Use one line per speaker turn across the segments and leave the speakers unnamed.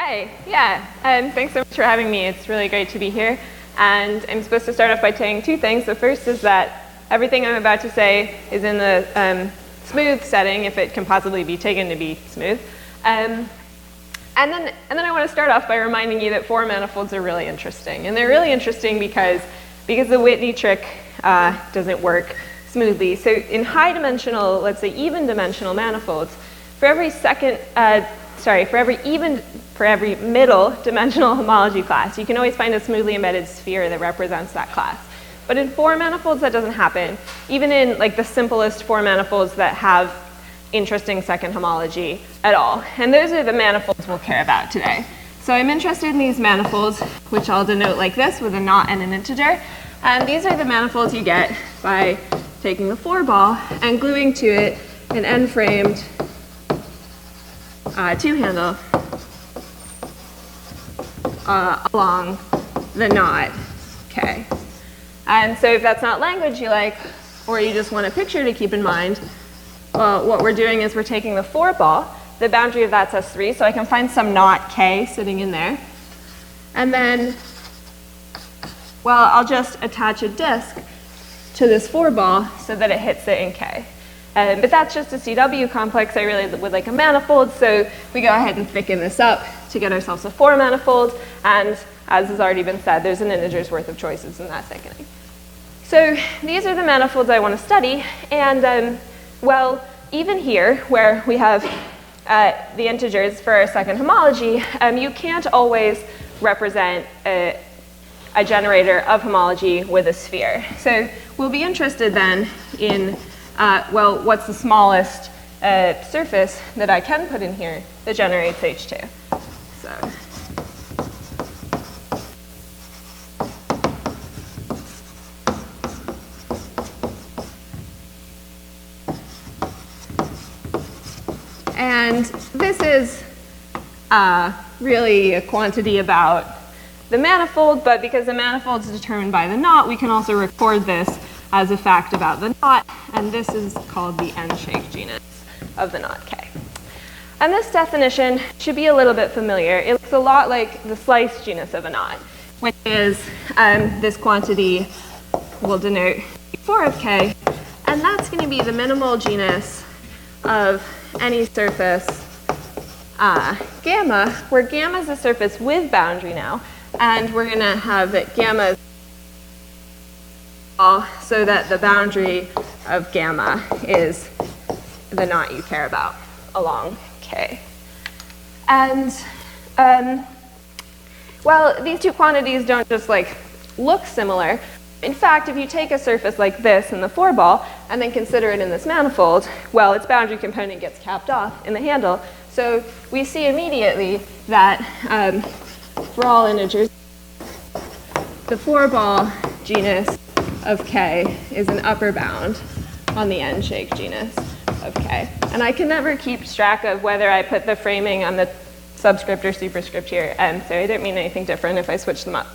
Hi, yeah, and thanks so much for having me. It's really great to be here. And I'm supposed to start off by saying two things. The first is that everything I'm about to say is in the smooth setting, if it can possibly be taken to be smooth. And then I want to start off by reminding you that four manifolds are really interesting. And they're really interesting because the Whitney trick doesn't work smoothly. So in high dimensional, let's say even dimensional manifolds, for every middle dimensional homology class, you can always find a smoothly embedded sphere that represents that class. But in four manifolds, that doesn't happen. Even in like the simplest four manifolds that have interesting second homology at all. And those are the manifolds we'll care about today. So I'm interested in these manifolds, which I'll denote like this with a naught and an integer. And these are the manifolds you get by taking the four ball and gluing to it an n-framed two-handle along the knot K. And so if that's not language you like, or you just want a picture to keep in mind, well, what we're doing is we're taking the four ball, the boundary of that's S3, so I can find some knot K sitting in there. And then, well, I'll just attach a disk to this four ball so that it hits it in K. But that's just a CW complex. I really would like a manifold, so we go ahead and thicken this up to get ourselves a four manifold. And as has already been said, there's an integer's worth of choices in that thickening. So these are the manifolds I want to study. And well, even here, where we have the integers for our second homology, you can't always represent a generator of homology with a sphere. So we'll be interested then in well, what's the smallest surface that I can put in here that generates H2? So. And this is really a quantity about the manifold, but because the manifold is determined by the knot, we can also record this as a fact about the knot, and this is called the n-shaped genus of the knot K. And this definition should be a little bit familiar. It looks a lot like the slice genus of a knot, which is this quantity we'll denote 4 of K, and that's going to be the minimal genus of any surface gamma, where gamma is a surface with boundary now, and we're going to have that gamma so that the boundary of gamma is the knot you care about along K. And well, these two quantities don't just like look similar. In fact, if you take a surface like this in the four ball and then consider it in this manifold, well, its boundary component gets capped off in the handle. So we see immediately that for all integers, the four ball genus of K is an upper bound on the n-shaped genus of K. And I can never keep track of whether I put the framing on the subscript or superscript here, so I don't mean anything different if I switch them up.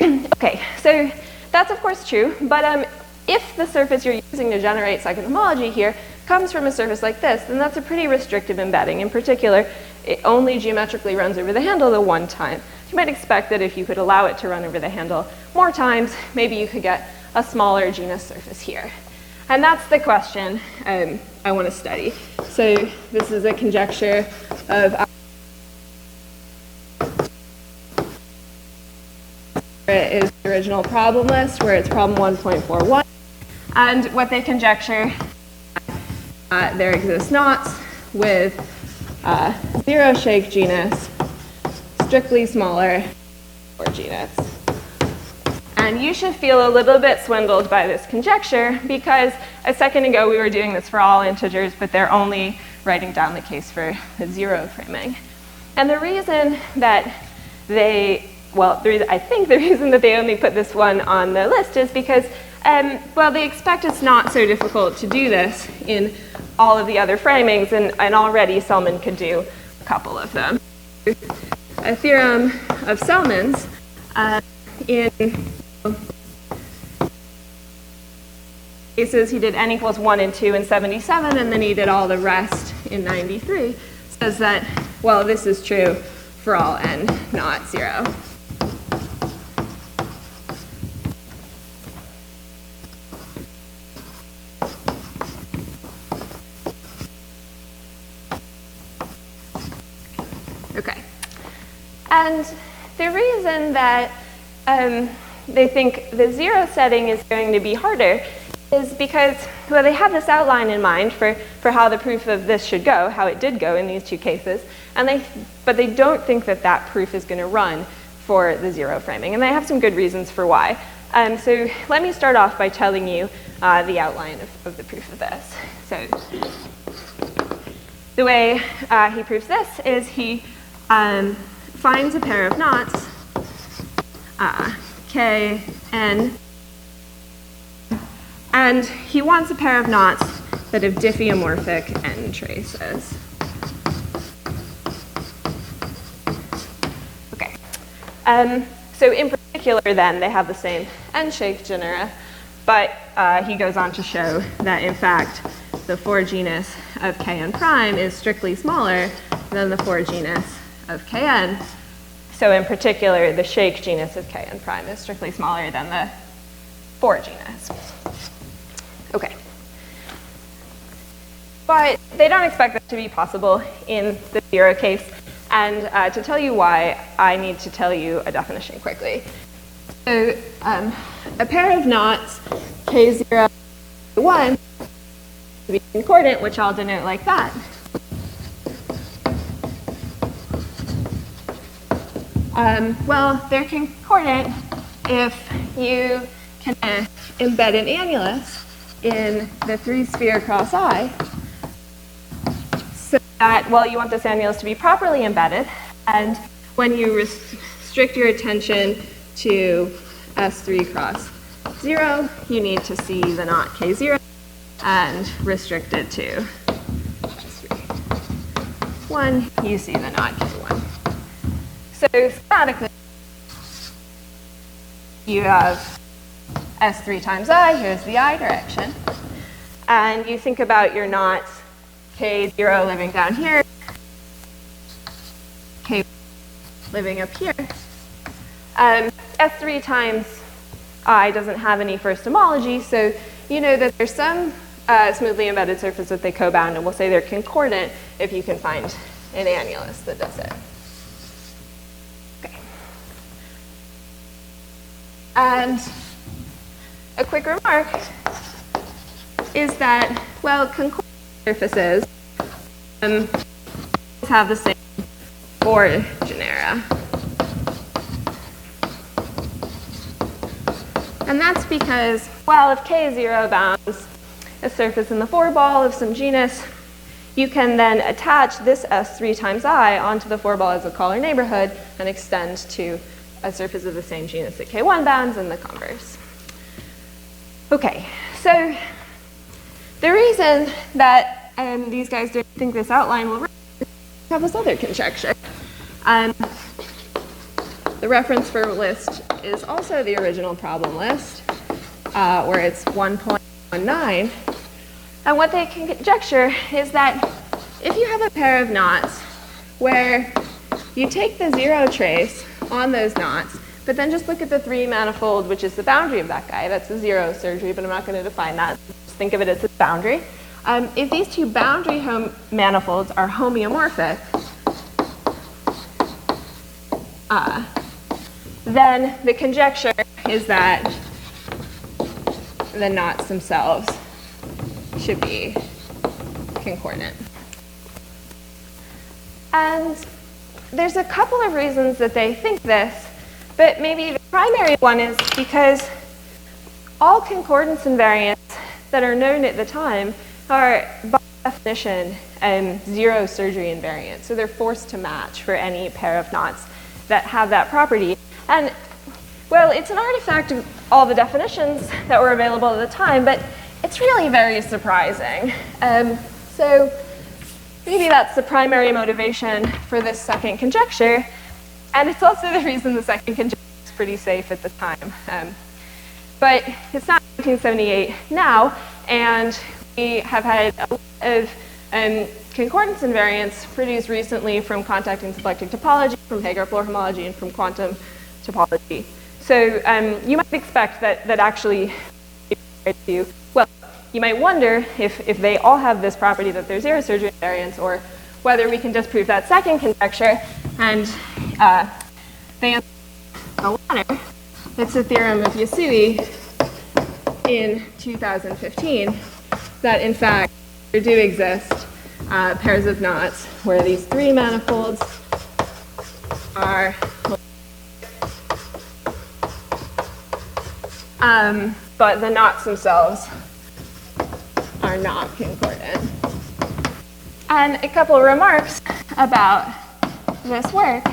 Okay, so that's of course true, but if the surface you're using to generate second homology here comes from a surface like this, then that's a pretty restrictive embedding. In particular, it only geometrically runs over the handle the one time. You might expect that if you could allow it to run over the handle more times, maybe you could get a smaller genus surface here. And that's the question I want to study. So this is a conjecture of it is the original problem list, where it's problem 1.41. And what they conjecture, there exist knots with zero-shake genus, strictly smaller or genus. And you should feel a little bit swindled by this conjecture, because a second ago we were doing this for all integers, but they're only writing down the case for the zero framing. And the reason that I think the reason that they only put this one on the list is because, well, they expect it's not so difficult to do this in all of the other framings, and already Selman could do a couple of them. A theorem of Selman's in cases he did n equals 1 and 2 in 77, and then he did all the rest in 93, says that well, this is true for all n not 0. Okay. And the reason that they think the 0 setting is going to be harder is because, well, they have this outline in mind for how the proof of this should go, how it did go in these two cases, but they don't think that that proof is going to run for the 0 framing, and they have some good reasons for why. So let me start off by telling you the outline of the proof of this. So the way he proves this is he finds a pair of knots, K, N, and he wants a pair of knots that have diffeomorphic N traces. Okay. So in particular, then, they have the same N-shaped genera, but he goes on to show that, in fact, the 4 genus of Kn prime is strictly smaller than the 4 genus of Kn. So in particular, the shake genus of Kn prime is strictly smaller than the 4 genus. Okay. But they don't expect that to be possible in the 0 case. And to tell you why, I need to tell you a definition quickly. So a pair of knots, K0, K1, to be concordant, which I'll denote like that. Well, they're concordant if you can embed an annulus in the 3-sphere cross I, so that, well, you want this annulus to be properly embedded, and when you restrict your attention to S3 cross 0, you need to see the knot K0 and restrict it to S3 1, you see the knot K1. So schematically, you have S3 times I, here's the I direction, and you think about your knots K0 living down here, K living up here. S3 times I doesn't have any first homology, so you know that there's some smoothly embedded surface that they co-bound, and we'll say they're concordant if you can find an annulus that does it. Okay. And a quick remark is that, well, concordant surfaces have the same 4 genera. And that's because, well, if K0 bounds a surface in the 4 ball of some genus, you can then attach this S3 times I onto the 4 ball as a Collar neighborhood and extend to a surface of the same genus that K1 bounds and the converse. Okay, so the reason that these guys don't think this outline will work is we have this other conjecture. The reference for list is also the original problem list, where it's 1.19. And what they conjecture is that if you have a pair of knots where you take the 0 trace on those knots, but then just look at the 3 manifold, which is the boundary of that guy. That's a 0 surgery, but I'm not going to define that. Just think of it as a boundary. If these two boundary manifolds are homeomorphic, then the conjecture is that the knots themselves should be concordant. And there's a couple of reasons that they think this, but maybe the primary one is because all concordance invariants that are known at the time are, by definition, 0 surgery invariant. So they're forced to match for any pair of knots that have that property. And, well, it's an artifact of all the definitions that were available at the time, but it's really very surprising. So maybe that's the primary motivation for this second conjecture. And it's also the reason the second conjecture is pretty safe at the time. But it's not 1978 now, and we have had a lot of Concordance invariance produced recently from contact and symplectic topology, from Hager-Floor homology, and from quantum topology. So you might expect that actually, well, you might wonder if they all have this property that they're zero surgery invariants, or whether we can disprove that second conjecture. And the answer is the latter. It's the theorem of Yasui in 2015 that, in fact, there do exist pairs of knots where these three manifolds are but the knots themselves are not concordant. And a couple of remarks about this work.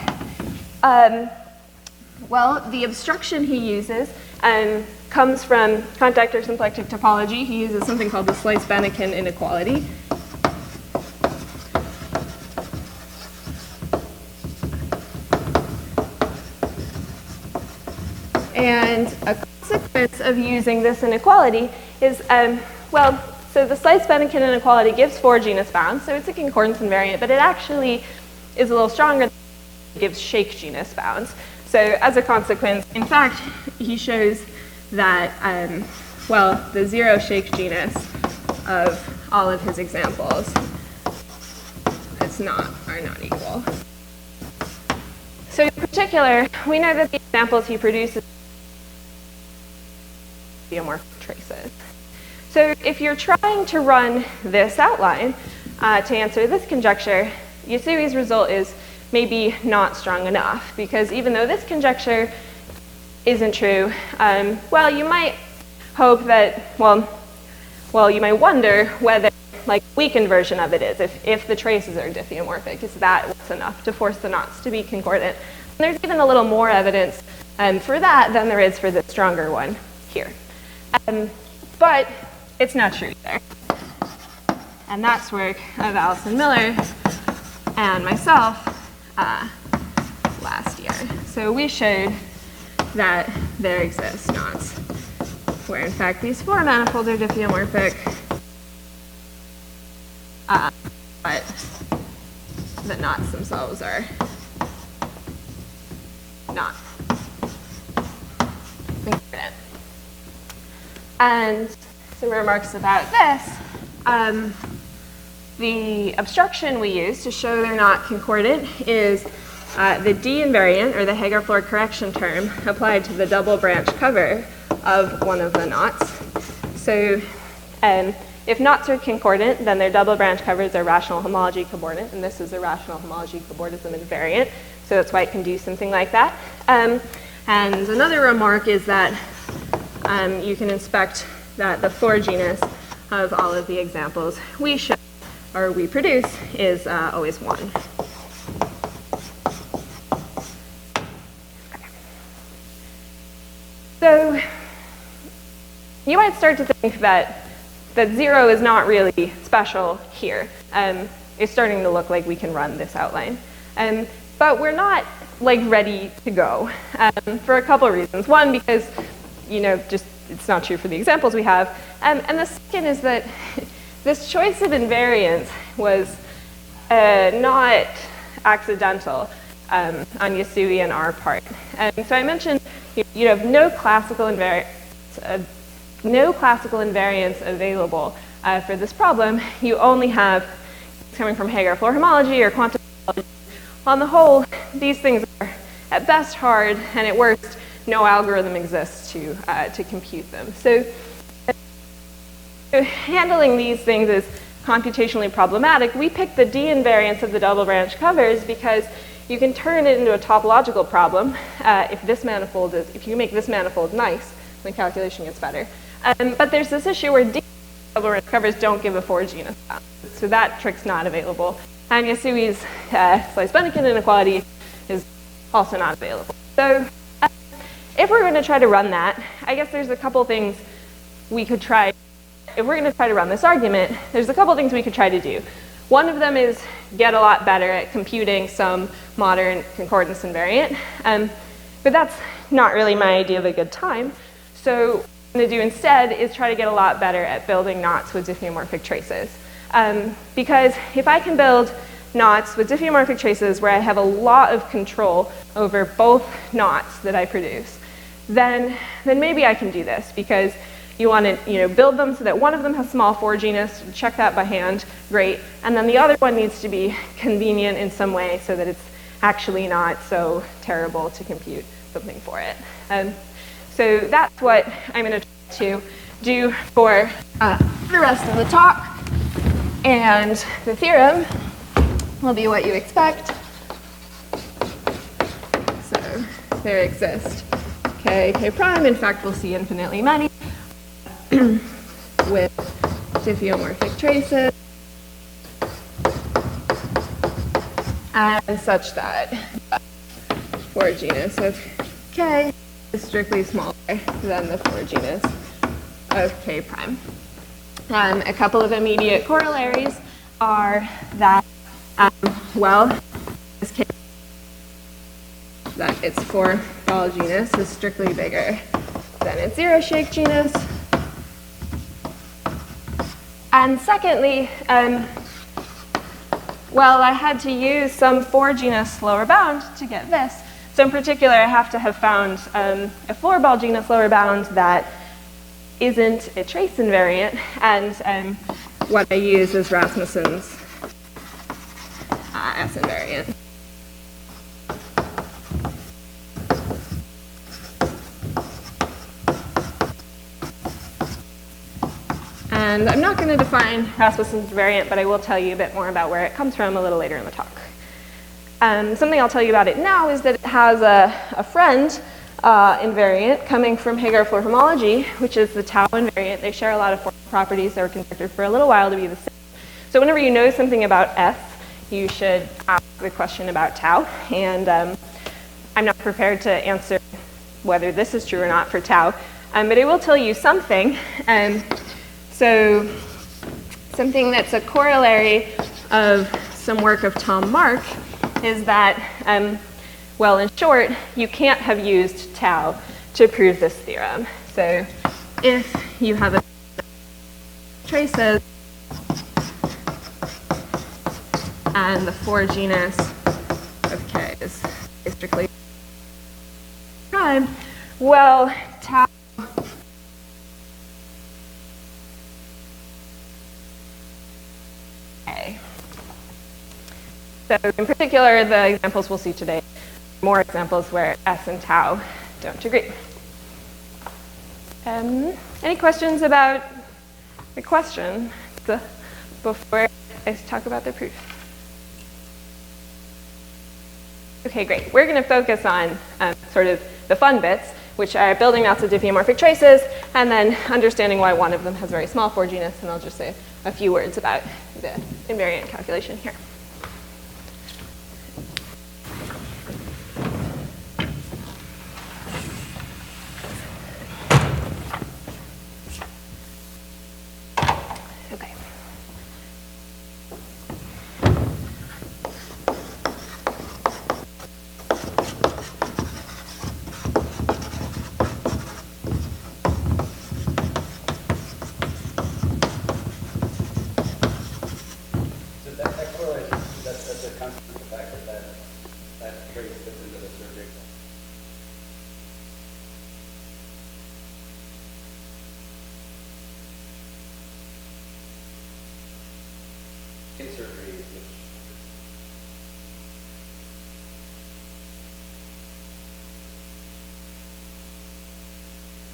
Well, the obstruction he uses comes from contact or symplectic topology. He uses something called the Slice-Banneken inequality. And a consequence of using this inequality is, well, so the Slice-Banneken inequality gives 4 genus bounds, so it's a concordance invariant, but it actually is a little stronger. It gives shake genus bounds. So as a consequence, in fact, he shows that, well, the zero shake genus of all of his examples are not equal. So in particular, we know that the examples he produces diffeomorphic traces. So if you're trying to run this outline to answer this conjecture, Yasui's result is maybe not strong enough, because even though this conjecture isn't true, well, you might hope that, well, you might wonder whether, like, weak inversion of it is, if the traces are diffeomorphic, is that what's enough to force the knots to be concordant? And there's even a little more evidence for that than there is for the stronger one here. But it's not true either. And that's work of Allison Miller and myself last year. So we showed that there exist knots where, in fact, these 4 manifolds are diffeomorphic, but the knots themselves are not concordant. And some remarks about this. The obstruction we use to show they're not concordant is the D invariant, or the Hager-Floor correction term, applied to the double branch cover of one of the knots. So if knots are concordant, then their double branch covers are rational homology cobordant, and this is a rational homology cobordism invariant, so that's why it can do something like that. And another remark is that you can inspect that the floor genus of all of the examples we show or we produce is always 1. So you might start to think that 0 is not really special here. It's starting to look like we can run this outline. But we're not, like, ready to go for a couple of reasons. One, because, just it's not true for the examples we have. And the second is that this choice of invariance was not accidental on Yasui and our part. So I mentioned you have no classical invariance available for this problem. You only have coming from Hager-Floor homology or quantum homology. On the whole, these things are at best hard, and at worst, no algorithm exists to compute them. So handling these things is computationally problematic. We picked the D invariance of the double branch covers because you can turn it into a topological problem if you make this manifold nice, the calculation gets better. But there's this issue where D double branch covers don't give a 4 genus bound. So that trick's not available. And Yasui's Slice-Banneken inequality is also not available. So if we're going to try to run that, I guess there's a couple things we could try. If we're going to try to run this argument, there's a couple things we could try to do. One of them is get a lot better at computing some modern concordance invariant. But that's not really my idea of a good time. So what I'm going to do instead is try to get a lot better at building knots with diffeomorphic traces. Because if I can build knots with diffeomorphic traces where I have a lot of control over both knots that I produce, then maybe I can do this, because you want to build them so that one of them has small 4 genus, check that by hand, great, and then the other one needs to be convenient in some way so that it's actually not so terrible to compute something for it. So that's what I'm going to try to do for the rest of the talk, and the theorem will be what you expect. So there exist k, k prime. In fact, we'll see infinitely many with diffeomorphic traces, and such that 4 genus of k is strictly smaller than the 4 genus of k prime. A couple of immediate corollaries are that, well, this case, that its 4 ball genus is strictly bigger than its 0 shake genus. And secondly, well, I had to use some 4 genus lower bound to get this. So in particular, I have to have found a 4 ball genus lower bound that isn't a trace invariant, and what I use is Rasmussen's S invariant. And I'm not going to define Rasmussen's invariant, but I will tell you a bit more about where it comes from a little later in the talk. Something I'll tell you about it now is that it has a friend invariant coming from Hagar-Floor homology, which is the tau invariant. They share a lot of formal properties that were considered for a little while to be the same. So whenever you know something about S, you should ask the question about tau. And I'm not prepared to answer whether this is true or not for tau, but I will tell you something. So something that's a corollary of some work of Tom Mark is that, well, in short, you can't have used tau to prove this theorem. So if you have a traces and the 4 genus of k is strictly prime, well, tau k. So in particular, the examples we'll see today, more examples where S and tau don't agree. Any questions about the question before I talk about the proof? Okay, great. We're going to focus on sort of the fun bits, which are building knots of diffeomorphic traces, and then understanding why one of them has very small 4 genus, and I'll just say a few words about the invariant calculation here.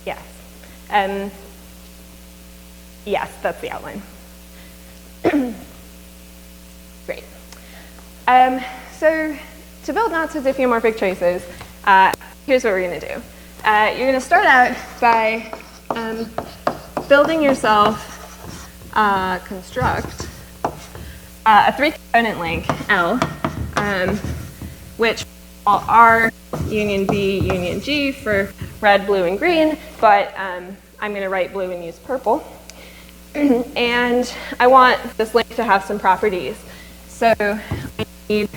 Yes. Yes, that's the outline. Great. So to build knots of diffeomorphic traces, here's what we're going to do. You're going to start out by building yourself construct a 3-component link, L, which R union B union G for red, blue, and green, but I'm going to write blue and use purple. And I want this link to have some properties. So I need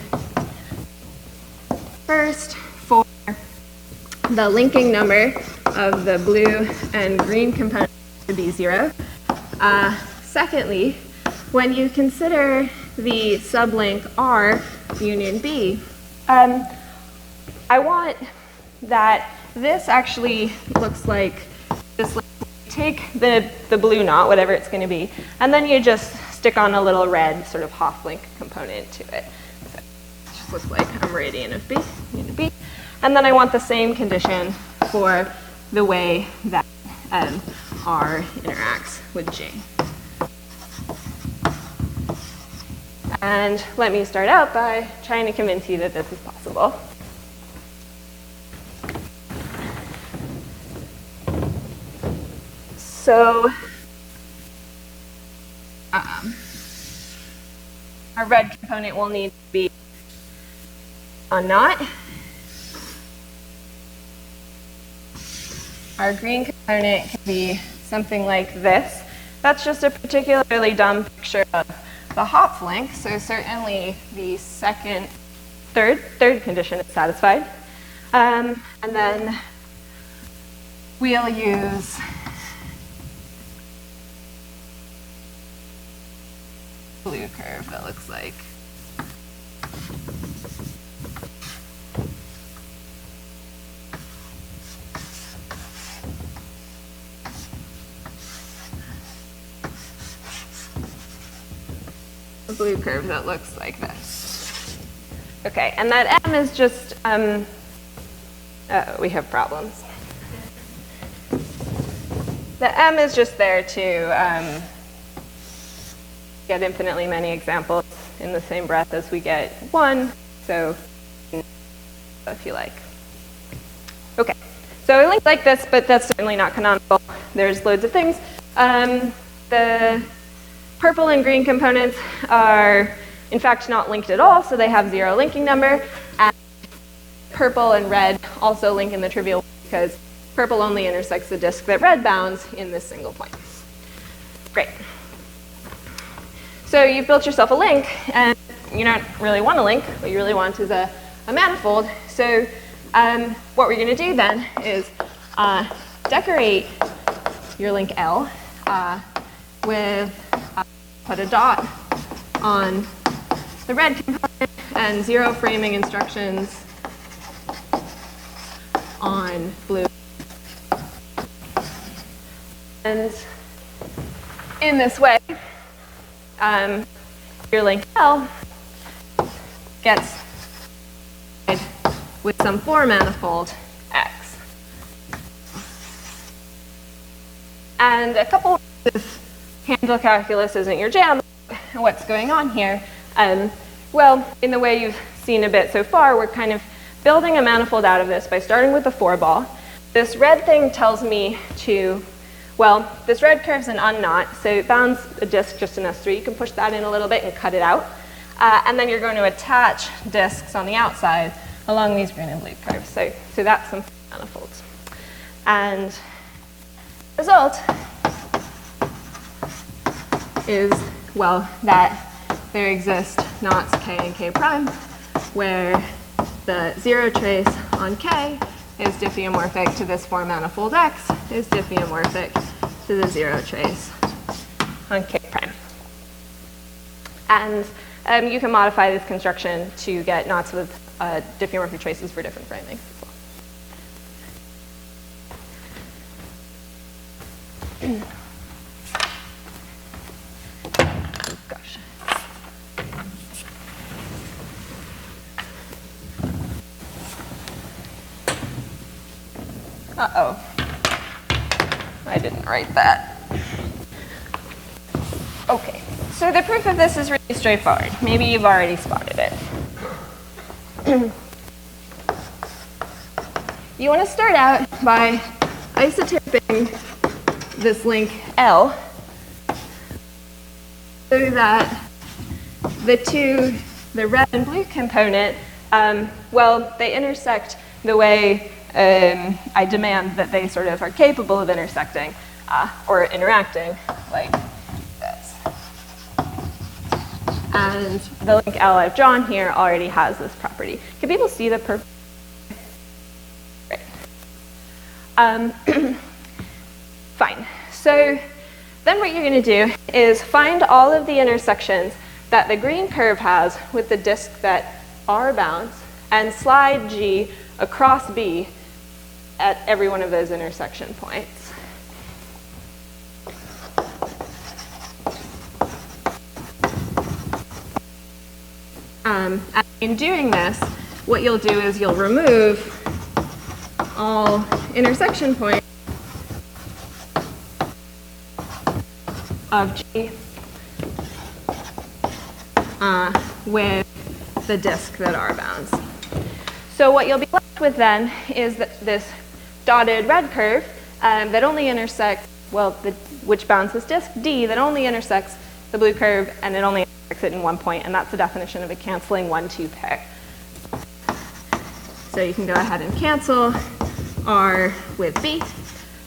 first for the linking number of the blue and green components to be 0. Secondly, when you consider the sublink R union B, I want that this actually looks like this. Take the blue knot, whatever it's going to be, and then you just stick on a little red sort of Hoflink component to it. So it just looks like a meridian of B, union B. And then I want the same condition for the way that R interacts with J. And let me start out by trying to convince you that this is possible. So our red component will need to be a knot. Our green component can be something like this. That's just a particularly dumb picture of the Hoflink, so certainly the third condition is satisfied. And then we'll use blue curve that looks like a blue curve that looks like this. Okay, and that M is just we have problems. The M is just there to get infinitely many examples in the same breath as we get one, so if you like. Okay, so a link like this, but that's certainly not canonical. There's loads of things. The purple and green components are, in fact, not linked at all, so they have 0 linking number. And purple and red also link in the trivial because purple only intersects the disk that red bounds in this single point. Great. So you've built yourself a link, and you don't really want a link. What you really want is a manifold. So what we're going to do then is decorate your link L with put a dot on the red component and 0 framing instructions on blue. And in this way, your link L gets with some 4 manifold X. And a couple of handle calculus isn't your jam. What's going on here? Well, in the way you've seen a bit so far, we're kind of building a manifold out of this by starting with the 4-ball. This red thing tells me to, well, this red curve's an unknot, so it bounds a disk just in S3. You can push that in a little bit and cut it out. And then you're going to attach disks on the outside along these green and blue curves. So that's some manifolds. And the result is, well, that there exist knots K and K prime, where the 0 trace on K is diffeomorphic to this 4 manifold X is diffeomorphic to the 0 trace on K prime. And you can modify this construction to get knots with diffeomorphic traces for different framing as well. Gosh. Uh-oh. I didn't write that. Okay, so the proof of this is really straightforward. Maybe you've already spotted it. You want to start out by isotoping this link L so that the red and blue component, well, they intersect the way I demand that they sort of are capable of intersecting or interacting like this. And the link L I've drawn here already has this property. Can people see the purple? Great. Fine. So then what you're going to do is find all of the intersections that the green curve has with the disk that R bounds and slide G across B at every one of those intersection points. And in doing this, what you'll do is you'll remove all intersection points of G with the disk that R bounds. So what you'll be left with then is this dotted red curve that only intersects, well, which bounds this disk, D, that only intersects the blue curve, and it only intersects it in one point, and that's the definition of a canceling 1-2 pair. So you can go ahead and cancel R with B,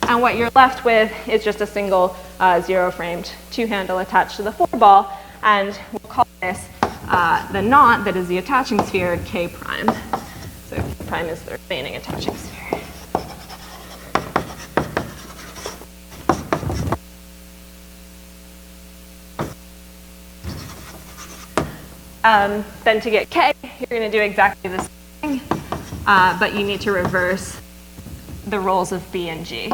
and what you're left with is just a single zero-framed two-handle attached to the 4-ball, and we'll call this the knot that is the attaching sphere K prime. So K prime is the remaining attaching sphere. Then to get K, you're going to do exactly the same thing, but you need to reverse the roles of B and G.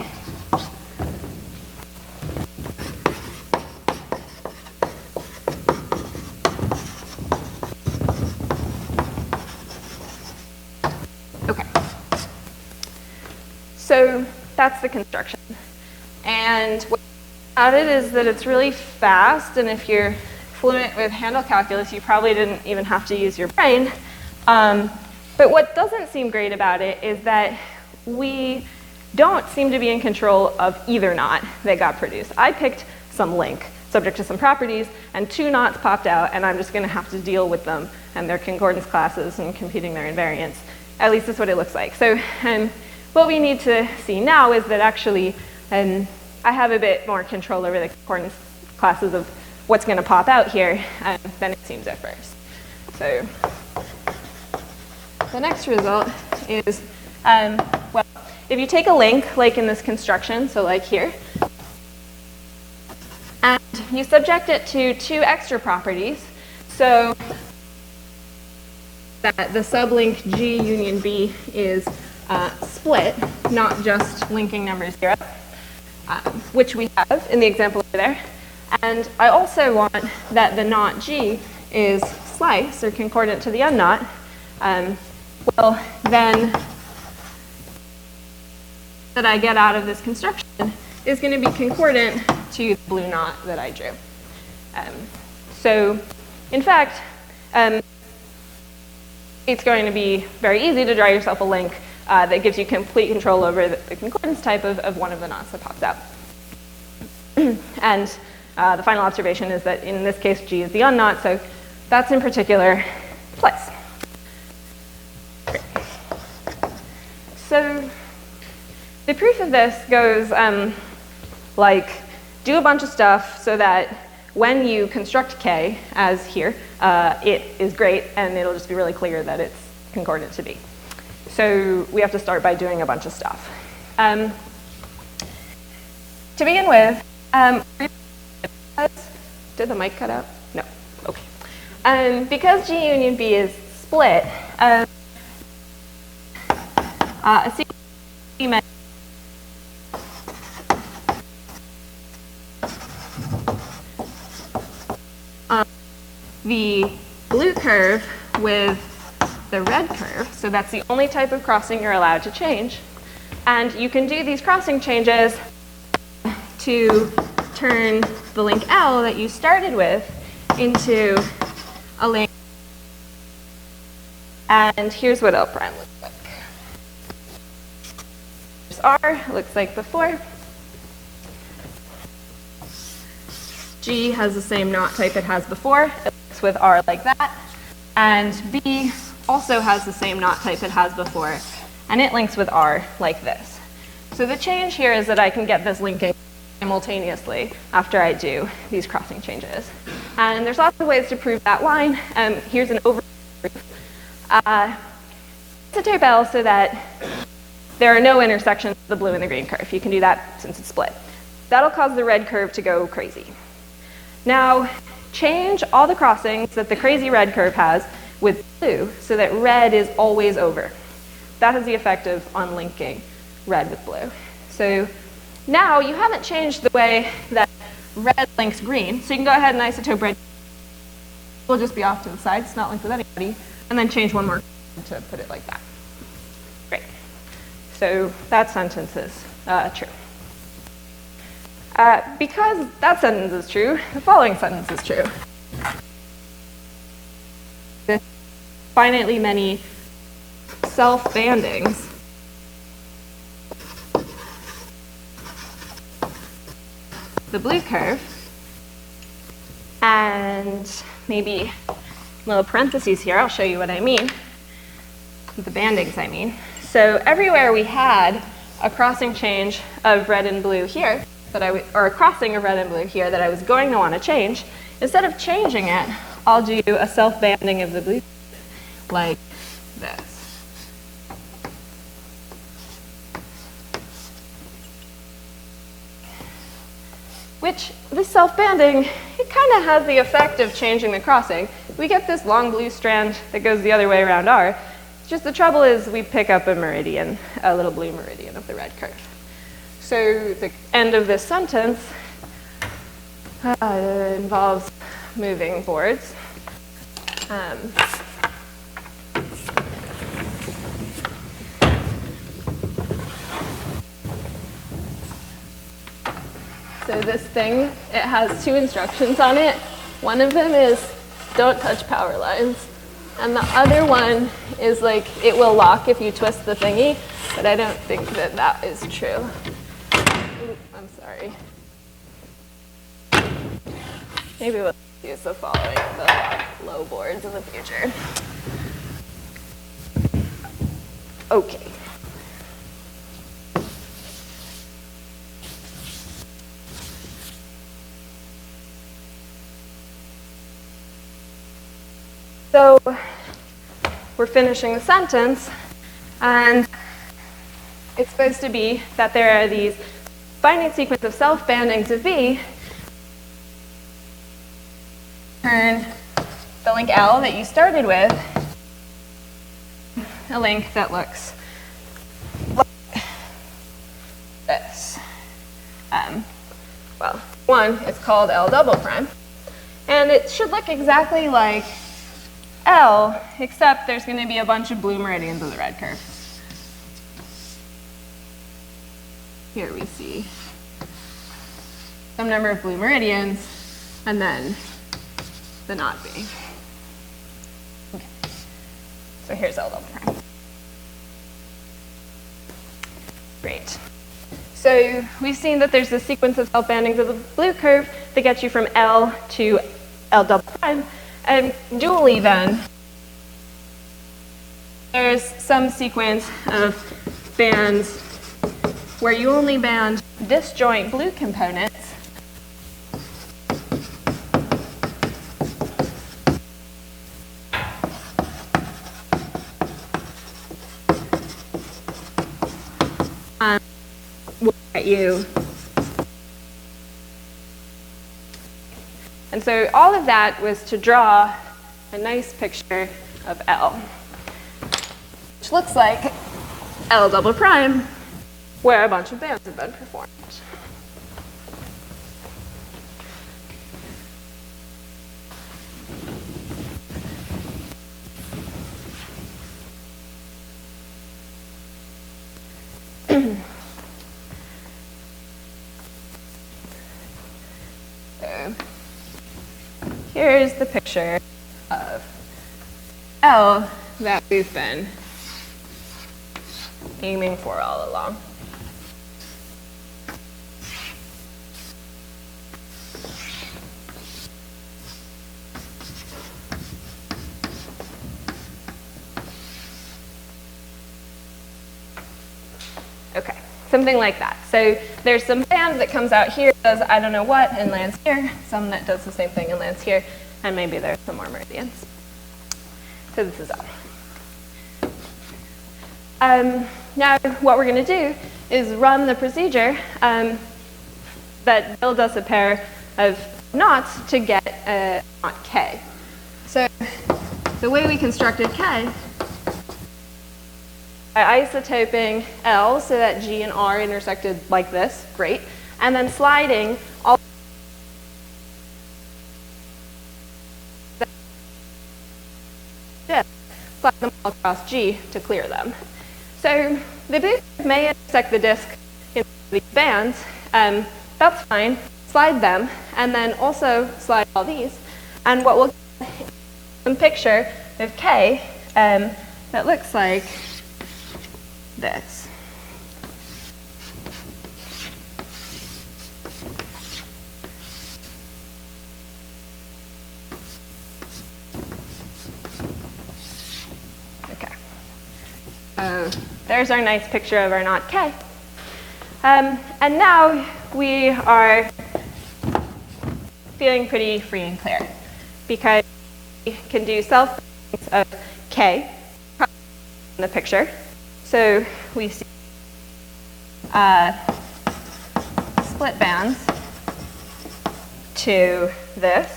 Okay. So that's the construction. And what about it is that it's really fast, and if you're fluent with handle calculus, you probably didn't even have to use your brain. But what doesn't seem great about it is that we don't seem to be in control of either knot that got produced. I picked some link, subject to some properties, and 2 knots popped out, and I'm just going to have to deal with them and their concordance classes and computing their invariance. At least that's what it looks like. So what we need to see now is that actually I have a bit more control over the concordance classes of what's going to pop out here than it seems at first. So the next result is, well, if you take a link, like in this construction, so like here, and you subject it to 2 extra properties, so that the sublink G union B is split, not just linking number 0, which we have in the example over there. And I also want that the knot G is slice, or concordant to the unknot. Well, then that I get out of this construction is going to be concordant to the blue knot that I drew. So, in fact, it's going to be very easy to draw yourself a link that gives you complete control over the concordance type of one of the knots that pops out. And the final observation is that in this case, G is the unknot, so that's in particular place. Great. So the proof of this goes like, do a bunch of stuff so that when you construct K, as here, it is great, and it'll just be really clear that it's concordant to B. So we have to start by doing a bunch of stuff. To begin with, did the mic cut out? No. Okay. Because G union B is split, a sequence the blue curve with the red curve, so that's the only type of crossing you're allowed to change. And you can do these crossing changes to turn the link L that you started with into a link. And here's what L prime looks like. Here's R, looks like before. G has the same knot type it has before. It looks with R like that. And B also has the same knot type it has before. And it links with R like this. So the change here is that I can get this linking simultaneously after I do these crossing changes. And there's lots of ways to prove that line. Here's an overview proof. It's a type L so that there are no intersections of the blue and the green curve. You can do that since it's split. that'll cause the red curve to go crazy. Now, change all the crossings that the crazy red curve has with blue so that red is always over. That has the effect of unlinking red with blue. So now you haven't changed the way that red links green, so you can go ahead and isotope red. We'll just be off to the side, it's not linked with anybody, and then change one more to put it like that. Great. So that sentence is true. Because that sentence is true, the following sentence is true. With finitely many self-bandings, the blue curve, and maybe little parentheses here, I'll show you what I mean, the bandings I mean. So everywhere we had a crossing change of red and blue here, or a crossing of red and blue here that I was going to want to change, instead of changing it, I'll do a self-banding of the blue like this. Which, this self-banding, it kind of has the effect of changing the crossing. We get this long blue strand that goes the other way around R. Just the trouble is we pick up a meridian, a little blue meridian of the red curve. So the end of this sentence involves moving boards. So this thing, it has two instructions on it. One of them is don't touch power lines. And the other one is like it will lock if you twist the thingy, but I don't think that that is true. Ooh, I'm sorry. Maybe we'll use the following, the low boards in the future. Okay. So we're finishing the sentence, and it's supposed to be that there are these finite sequence of self-bandings of V. Turn the link L that you started with, a link that looks like this. Well, one, it's called L double prime, and it should look exactly like L, except there's going to be a bunch of blue meridians of the red curve. Here we see some number of blue meridians, and then the not B. Okay. So here's L double prime. Great. So we've seen that there's a sequence of self-bandings of the blue curve that gets you from L to L double prime. And dually then, there's some sequence of bands where you only band disjoint blue components will get you. And so all of that was to draw a nice picture of L, which looks like L double prime, where a bunch of bands have been performed. So here's the picture of L that we've been aiming for all along. Okay, something like that. So there's some band that comes out here, does I don't know what, and lands here, some that does the same thing and lands here, and maybe there's some more meridians. So this is L. Now what we're going to do is run the procedure that builds us a pair of knots to get a knot K. So the way we constructed K, by isotoping L so that G and R intersected like this, great, and then sliding all slide them all across G to clear them. So the bijective may intersect the disk in these bands, that's fine, slide them, and then also slide all these, and what we'll get is some picture of K that looks like this. There's our nice picture of our knot K. And now we are feeling pretty free and clear because we can do self of K in the picture. So we see split bands to this.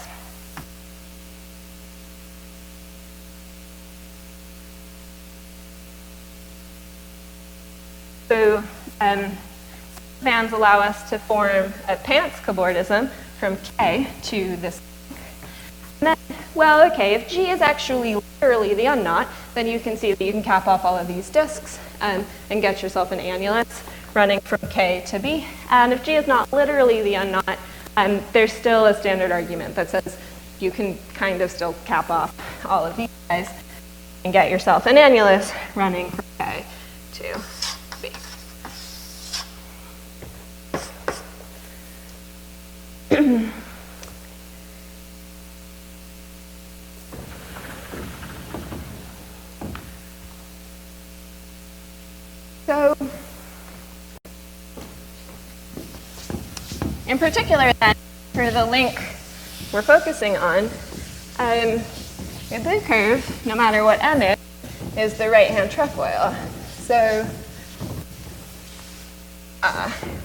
So bands allow us to form a pants cobordism from K to this. And then, well, okay, if G is actually literally the unknot, then you can see that you can cap off all of these disks and get yourself an annulus running from K to B. And if G is not literally the unknot, there's still a standard argument that says you can kind of still cap off all of these guys and get yourself an annulus running from K to B. So, in particular then, for the link we're focusing on, a blue curve, no matter what M is the right-hand trefoil. So,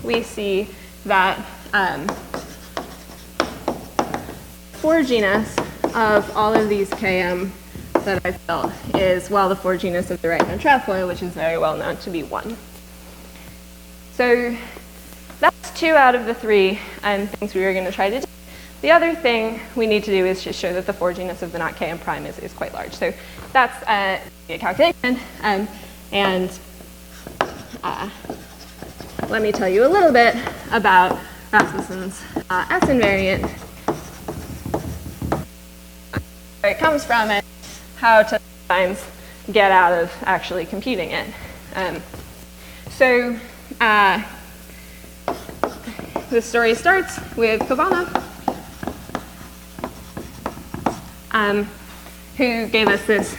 we see that for genus of all of these Km that I've built is, well, the for genus of the right-hand trefoil, which is very well known to be 1. So that's 2 out of the 3 things we were going to try to do. The other thing we need to do is just show that the for genus of the knot Km prime is quite large. So that's a calculation, and let me tell you a little bit about Rasmussen's S invariant, where it comes from and how to sometimes get out of actually computing it. So the story starts with Kavanagh, who gave us this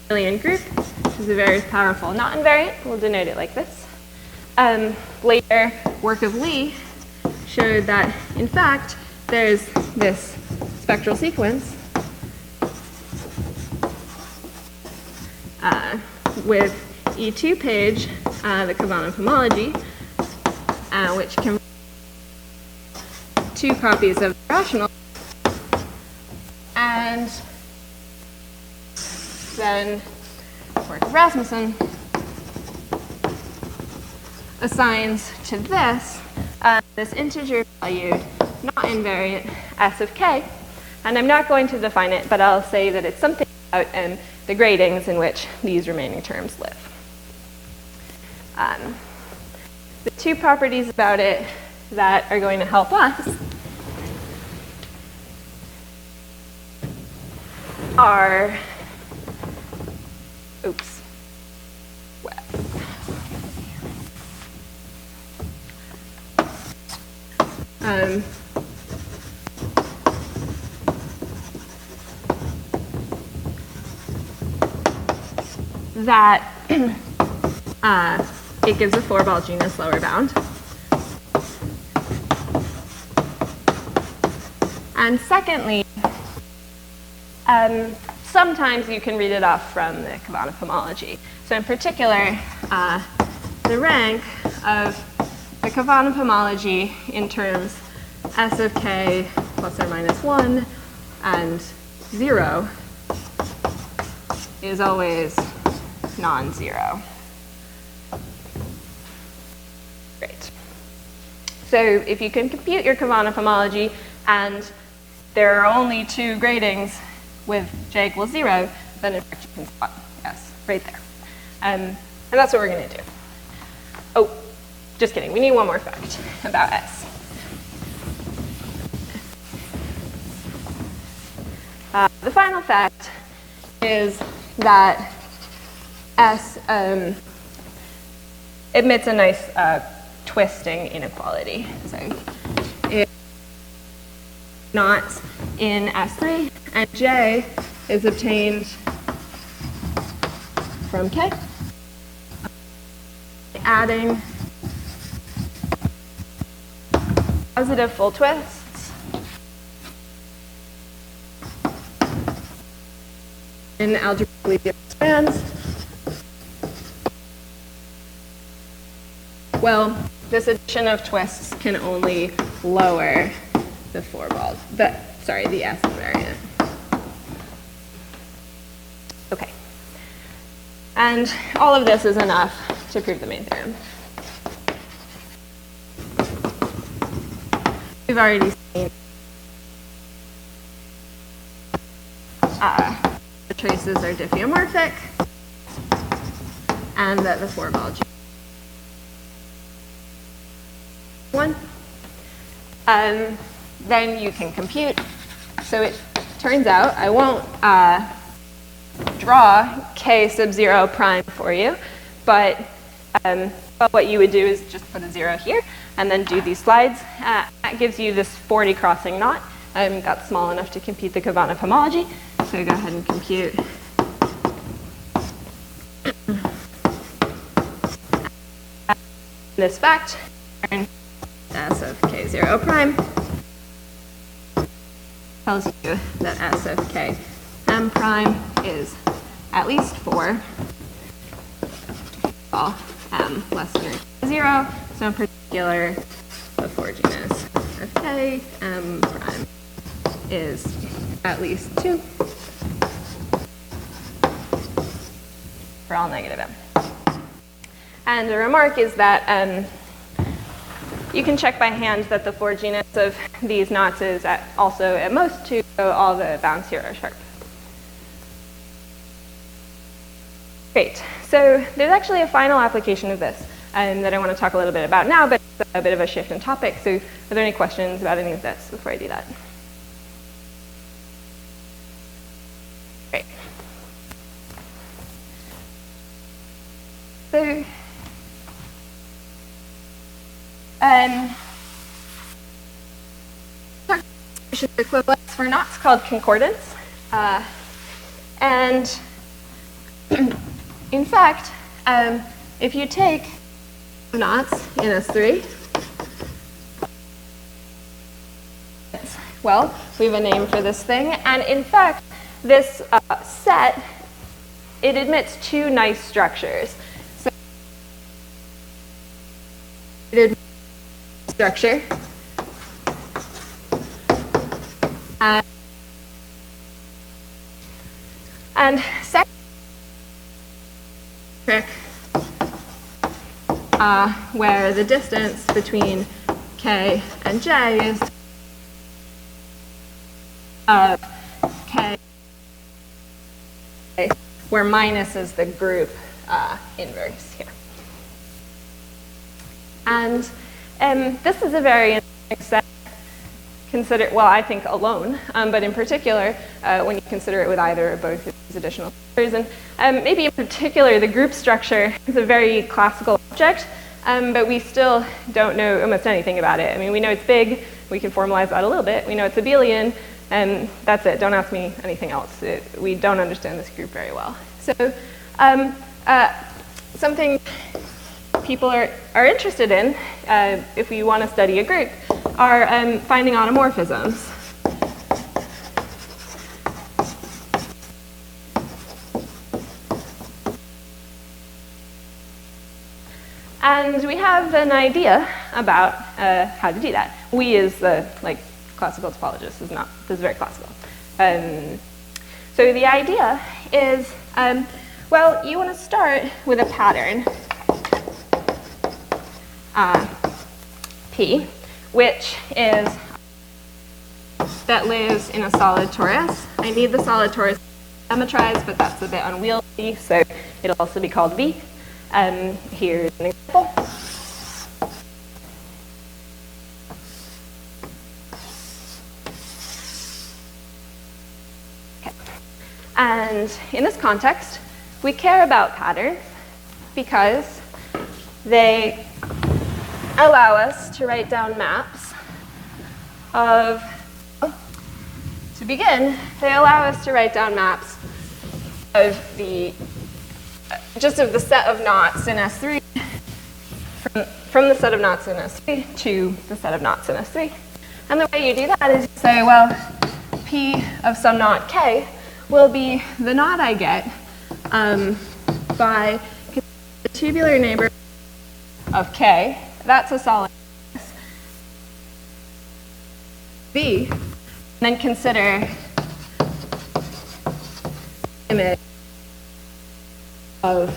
Brilliant group, which is a very powerful knot invariant. We'll denote it like this. Later, work of Lee showed that, in fact, there's this spectral sequence with E2 page, the Kavanagh homology, which can 2 copies of the rational, and then work of Rasmussen assigns to this this integer valued knot invariant S of k, and I'm not going to define it, but I'll say that it's something about the gradings in which these remaining terms live. The 2 properties about it that are going to help us are, oops, that it gives a 4-ball genus lower bound. And secondly, sometimes you can read it off from the Kavanagh homology. So in particular, the rank of the Kavanagh homology in terms S of k plus or minus 1 and 0 is always non-zero. Great. So if you can compute your Kavanagh homology and there are only two gradings with j equals 0, then in fact you can spot S right there. And that's what we're going to do. Oh, just kidding. We need one more fact about S. The final fact is that S admits a nice twisting inequality. So it's not in S3, and J is obtained from K. Adding positive full twists in algebraically different strands. Well, this addition of twists can only lower the the S invariant. Okay. And all of this is enough to prove the main theorem. We've already seen the traces are diffeomorphic and that the homology one. Then you can compute. So it turns out I won't draw k sub 0 prime for you, but what you would do is just put a 0 here and then do these slides. That gives you this 40 crossing knot. That's small enough to compute the Kavanagh homology. So go ahead and compute. This fact, S of k0 prime tells you that S of k m prime is at least 4, all m less than or equal to 0. So in particular, the 4 genus of k m prime is at least 2 for all negative m. And the remark is that you can check by hand that the 4 genus of these knots is also at most 2, so all the bounds here are sharp. Great. So there's actually a final application of this that I want to talk a little bit about now, but it's a bit of a shift in topic. So are there any questions about any of this before I do that? Great. So equivalence for knots called concordance. And in fact, if you take knots in S3, well, we have a name for this thing. And in fact, this set, it admits two nice structures. So it admits structure. And second trick, where the distance between k and j is k, where minus is the group inverse here. And this is a very interesting set. Consider, well, I think alone, but in particular, when you consider it with either or both of these additional features. And maybe in particular, the group structure is a very classical object, but we still don't know almost anything about it. I mean, we know it's big. We can formalize that a little bit. We know it's abelian, and that's it. Don't ask me anything else. We don't understand this group very well. So something people are interested in, if we want to study a group, are finding automorphisms. And we have an idea about how to do that. We as the classical topologists this is very classical. So the idea is, well, you want to start with a pattern, P, which is that lives in a solid torus. I need the solid torus symmetrized, but that's a bit unwieldy, so it'll also be called V. Here's an example. Okay. And in this context, we care about patterns because they allow us to write down maps of, to begin, they allow us to write down maps of just of the set of knots in S3 from the set of knots in S3 to the set of knots in S3. And the way you do that is you say, well, P of some knot K will be the knot I get by the tubular neighbor of K. That's a solid V. And then consider image of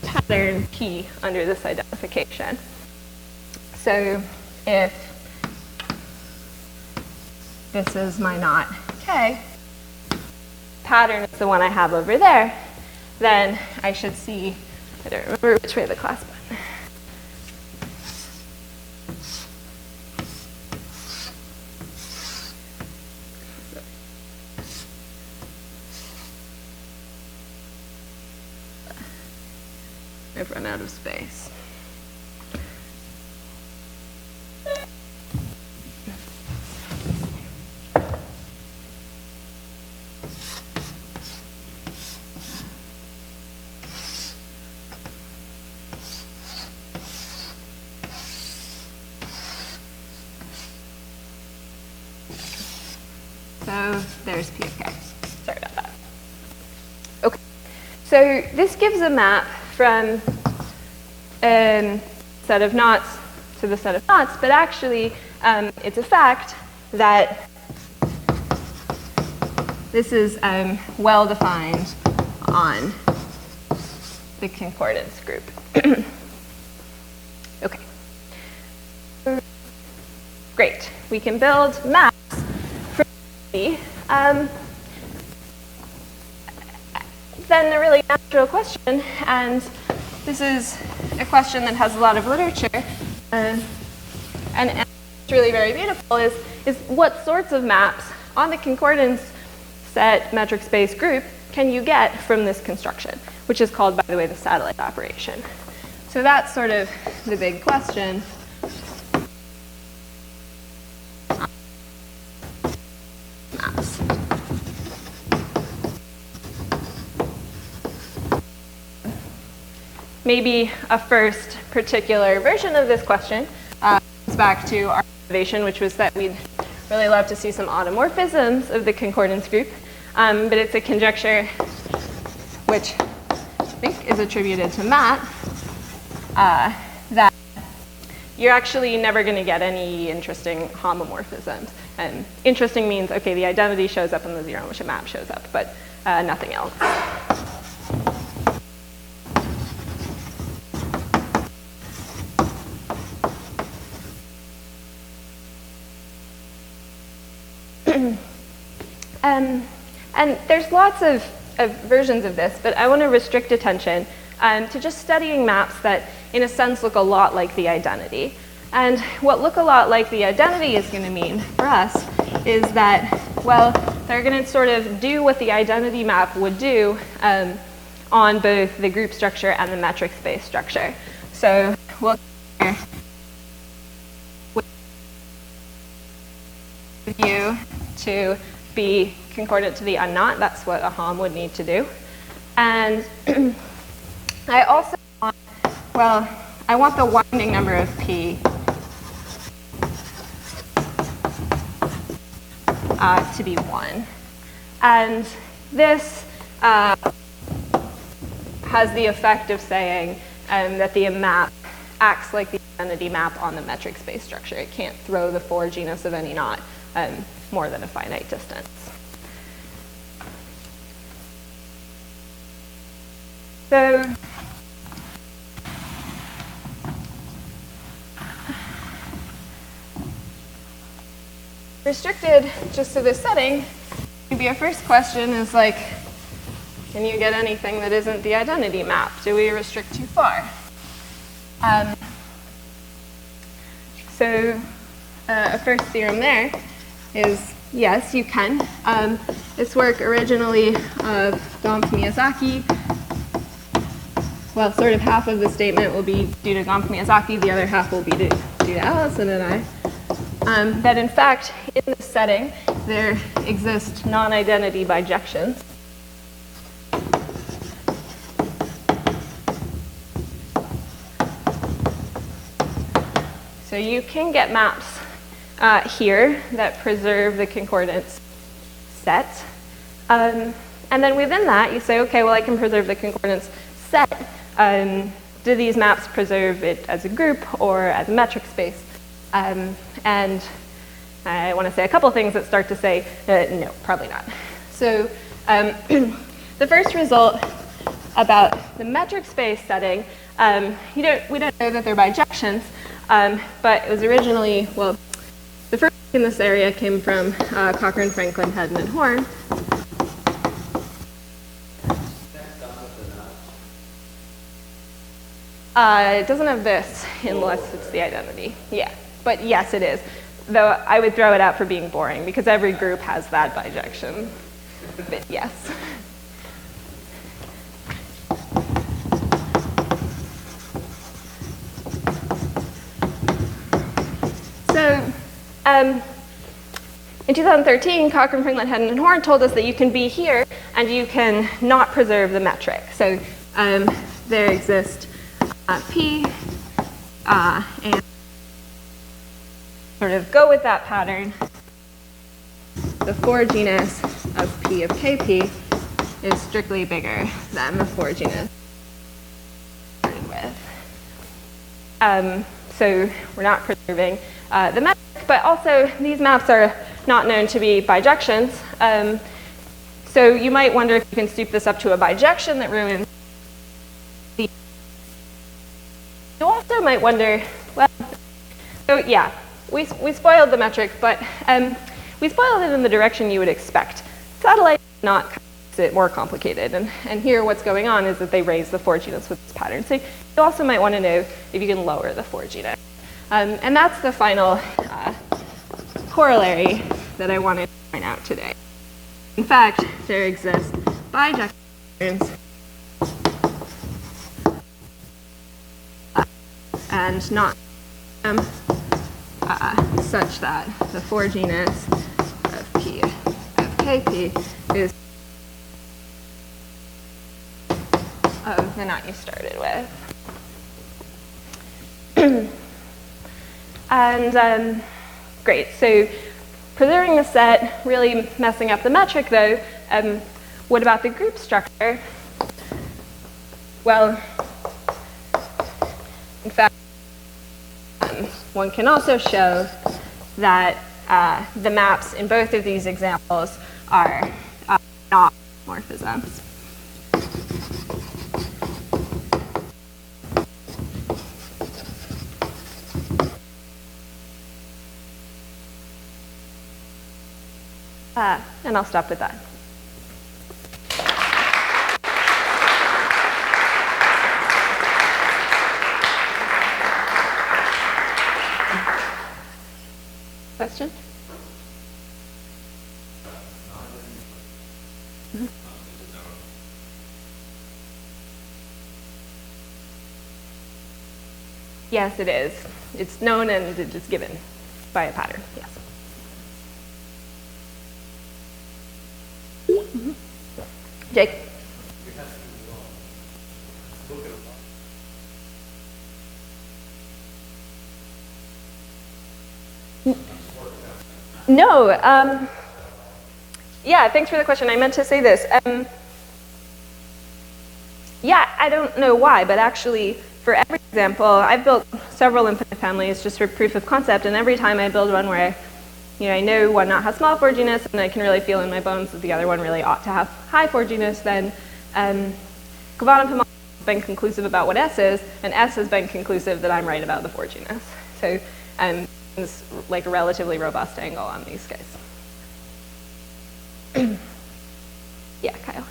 pattern P under this identification. So if this is my knot K, pattern is the one I have over there, then I should see, I don't remember which way the class went. I've run out of space. So there's P of K. Sorry about that. Okay. So this gives a map from set of knots to the set of knots, but actually it's a fact that this is well defined on the concordance group. Okay. Great. We can build maps from P. Then the really natural question, and this is a question that has a lot of literature, and it's really very beautiful, is what sorts of maps on the concordance set metric space group can you get from this construction, which is called, by the way, the satellite operation. So that's sort of the big question. Maps. Maybe a first particular version of this question comes back to our observation, which was that we'd really love to see some automorphisms of the concordance group, but it's a conjecture which I think is attributed to Matt, that you're actually never going to get any interesting homomorphisms. And interesting means, okay, the identity shows up in the zero, which a map shows up, but nothing else. And there's lots of versions of this, but I want to restrict attention to just studying maps that, in a sense, look a lot like the identity. And what look a lot like the identity is going to mean for us is that, well, they're going to sort of do what the identity map would do on both the group structure and the metric space structure. So we'll you to be concordant to the unknot. That's what a hom would need to do. And I also want, well, I want the winding number of P to be 1. And this has the effect of saying that the map acts like the identity map on the metric space structure. It can't throw the for genus of any knot more than a finite distance. So restricted just to this setting, maybe a first question is like, can you get anything that isn't the identity map? Do we restrict too far? So a first theorem there is yes, you can. This work originally of Gomp Miyazaki. Well, sort of half of the statement will be due to Gomp Miyazaki, the other half will be due to Allison and I. That in fact, in this setting, there exist non-identity bijections. So you can get maps here that preserve the concordance set. And then within that, you say, okay, well, I can preserve the concordance set. Do these maps preserve it as a group or as a metric space? And I want to say a couple things that start to say, no, probably not. So the first result about the metric space setting, we don't know that they're bijections, but it was originally, well, the first in this area came from Cochrane, Franklin, Hedden, and Horn. It doesn't have this unless it's the identity. Yeah, but yes, it is. Though I would throw it out for being boring because every group has that bijection. But yes. So in 2013, Cochrane, Franklin, Hedden, and Horn told us that you can be here and you can not preserve the metric. So there exist P and sort of go with that pattern. The for genus of P of KP is strictly bigger than the for genus started with. So we're not preserving the metric, but also these maps are not known to be bijections. So you might wonder if you can stoop this up to a bijection that ruins the. You also might wonder, well, so yeah, we spoiled the metric, but we spoiled it in the direction you would expect. Satellite not makes it more complicated, and here what's going on is that they raise the for genus with this pattern. So you also might want to know if you can lower the for genus. And that's the final corollary that I wanted to point out today. In fact, there exist bijective patterns and not such that the for genus of P of KP is of the knot you started with. And great, so preserving the set, really messing up the metric though. What about the group structure? Well, in fact, one can also show that the maps in both of these examples are not morphisms. And I'll stop with that. Question? Mm-hmm. Yes, it is. It's known and it is given by a pattern, yes. Mm-hmm. Jake? No. Yeah, thanks for the question. I meant to say this. Yeah, I don't know why, but actually, for every example, I've built several infinite families just for proof of concept, and every time I build one where I know one knot has small for genus, and I can really feel in my bones that the other one really ought to have high for genus, then quantum homology has been conclusive about what S is, and S has been conclusive that I'm right about the for genus. So it's like a relatively robust angle on these guys. Yeah, Kyle.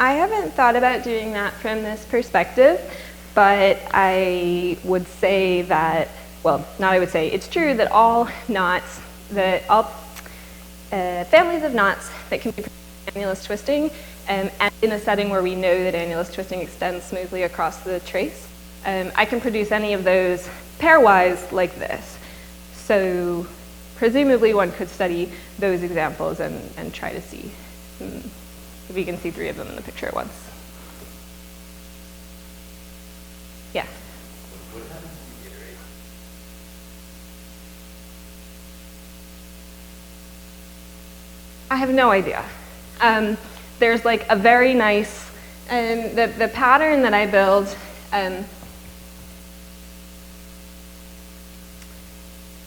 I haven't thought about doing that from this perspective, but I would say that, well, not I would say, it's true that all knots, all families of knots that can be annulus twisting, and in a setting where we know that annulus twisting extends smoothly across the trace, I can produce any of those pairwise like this. So presumably one could study those examples and try to see if you can see 3 of them in the picture at once. Yeah.
What happens if you iterate?
I have no idea. There's like a very nice, the pattern that I build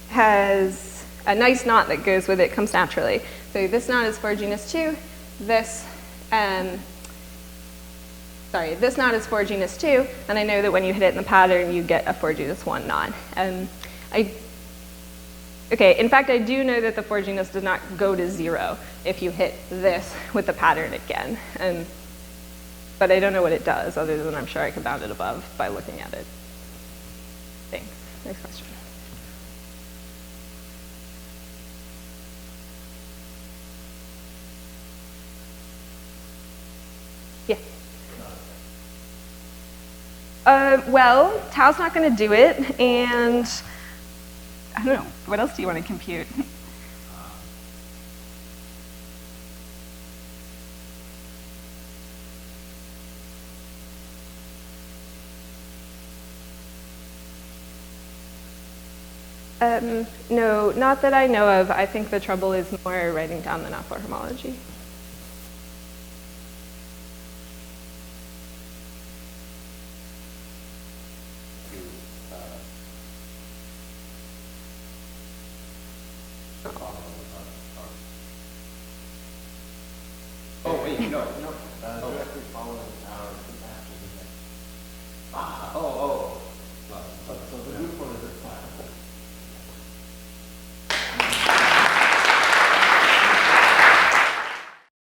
has a nice knot that goes with it, comes naturally. So this knot is for genus 2, this knot is for genus 2, and I know that when you hit it in the pattern, you get a for genus 1 knot. Okay, in fact, I do know that the for genus does not go to 0 if you hit this with the pattern again. But I don't know what it does, other than I'm sure I can bound it above by looking at it. Thanks. Next question. Yeah. Well, Tao's not going to do it, and I don't know. What else do you want to compute? No, not that I know of. I think the trouble is more writing down the knot for homology.
Oh, wait, no. Directly following our two patches. Oh,